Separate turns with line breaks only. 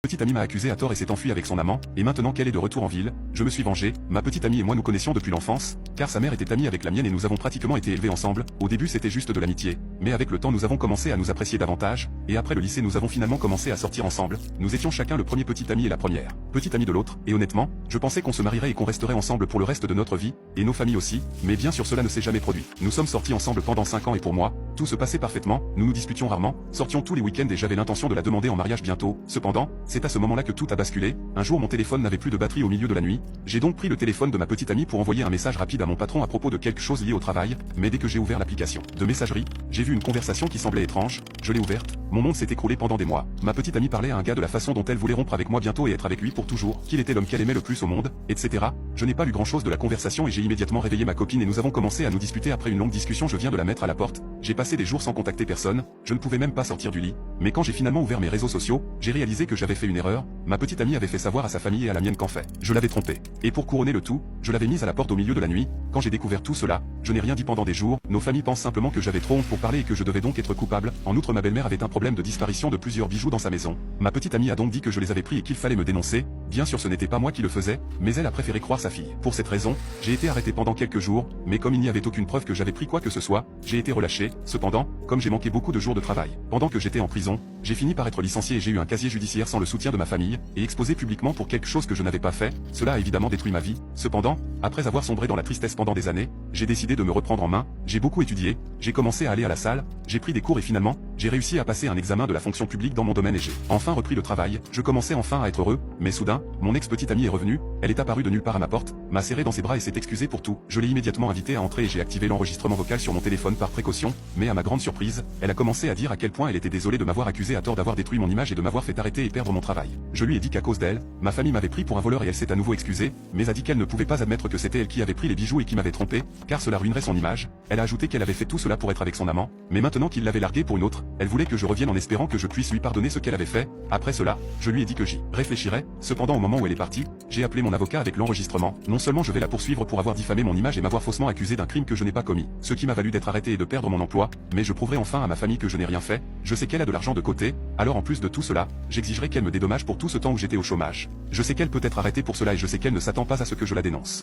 Petite amie m'a accusé à tort et s'est enfuie avec son amant, et maintenant qu'elle est de retour en ville, je me suis vengé. Ma petite amie et moi nous connaissions depuis l'enfance, car sa mère était amie avec la mienne et nous avons pratiquement été élevés ensemble. Au début c'était juste de l'amitié, mais avec le temps nous avons commencé à nous apprécier davantage, et après le lycée nous avons finalement commencé à sortir ensemble. Nous étions chacun le premier petit ami et la première petite amie de l'autre, et honnêtement, je pensais qu'on se marierait et qu'on resterait ensemble pour le reste de notre vie, et nos familles aussi, mais bien sûr cela ne s'est jamais produit. Nous sommes sortis ensemble pendant 5 ans et pour moi, tout se passait parfaitement, nous nous disputions rarement, sortions tous les week-ends et j'avais l'intention de la demander en mariage bientôt. Cependant, c'est à ce moment-là que tout a basculé. Un jour mon téléphone n'avait plus de batterie au milieu de la nuit, j'ai donc pris le téléphone de ma petite amie pour envoyer un message rapide à mon patron à propos de quelque chose lié au travail, mais dès que j'ai ouvert l'application de messagerie, j'ai vu une conversation qui semblait étrange, je l'ai ouverte, mon monde s'est écroulé pendant des mois. Ma petite amie parlait à un gars de la façon dont elle voulait rompre avec moi bientôt et être avec lui pour toujours, qu'il était l'homme qu'elle aimait le plus au monde, etc. Je n'ai pas lu grand chose de la conversation et j'ai immédiatement réveillé ma copine et nous avons commencé à nous disputer. Après une longue discussion je viens de la mettre à la porte, j'ai passé des jours sans contacter personne, je ne pouvais même pas sortir du lit, mais quand j'ai finalement ouvert mes réseaux sociaux, j'ai réalisé que j'avais fait une erreur. Ma petite amie avait fait savoir à sa famille et à la mienne qu'en fait, je l'avais trompée. Et pour couronner le tout, je l'avais mise à la porte au milieu de la nuit. Quand j'ai découvert tout cela, je n'ai rien dit pendant des jours, nos familles pensent simplement que j'avais trop honte pour parler et que je devais donc être coupable. En outre ma belle-mère avait un problème de disparition de plusieurs bijoux dans sa maison. Ma petite amie a donc dit que je les avais pris et qu'il fallait me dénoncer. Bien sûr ce n'était pas moi qui le faisais, mais elle a préféré croire sa fille. Pour cette raison, j'ai été arrêté pendant quelques jours, mais comme il n'y avait aucune preuve que j'avais pris quoi que ce soit, j'ai été relâché. Cependant, comme j'ai manqué beaucoup de jours de travail, pendant que j'étais en prison, j'ai fini par être licencié et j'ai eu un casier judiciaire sans le soutien de ma famille, et exposé publiquement pour quelque chose que je n'avais pas fait. Cela a évidemment détruit ma vie. Cependant, après avoir sombré dans la tristesse pendant des années, j'ai décidé de me reprendre en main, j'ai beaucoup étudié, j'ai commencé à aller à la salle, j'ai pris des cours et finalement, j'ai réussi à passer un examen de la fonction publique dans mon domaine et j'ai enfin repris le travail. Je commençais enfin à être heureux, mais soudain, mon ex-petite amie est revenue, elle est apparue de nulle part à ma porte, m'a serré dans ses bras et s'est excusée pour tout. Je l'ai immédiatement invitée à entrer et j'ai activé l'enregistrement vocal sur mon téléphone par précaution, mais à ma grande surprise, elle a commencé à dire à quel point elle était désolée de m'avoir accusé à tort d'avoir détruit mon image et de m'avoir fait arrêter et perdre mon travail. Je lui ai dit qu'à cause d'elle, ma famille m'avait pris pour un voleur et elle s'est à nouveau excusée, mais a dit qu'elle ne pouvait pas admettre que c'était elle qui avait pris les bijoux et qui m'avait trompé, car cela ruinerait son image. Elle a ajouté qu'elle avait fait tout cela pour être avec son amant, mais maintenant qu'il l'avait larguée pour une autre, elle voulait que je revienne en espérant que je puisse lui pardonner ce qu'elle avait fait. Après cela, je lui ai dit que j'y réfléchirais. Cependant au moment où elle est partie, j'ai appelé mon avocat avec l'enregistrement. Non seulement je vais la poursuivre pour avoir diffamé mon image et m'avoir faussement accusé d'un crime que je n'ai pas commis, ce qui m'a valu d'être arrêté et de perdre mon emploi, mais je prouverai enfin à ma famille que je n'ai rien fait. Je sais qu'elle a de l'argent de côté, alors en plus de tout cela, j'exigerai qu'elle me dédommage pour tout ce temps où j'étais au chômage. Je sais qu'elle peut être arrêtée pour cela et je sais qu'elle ne s'attend pas à ce que je la dénonce.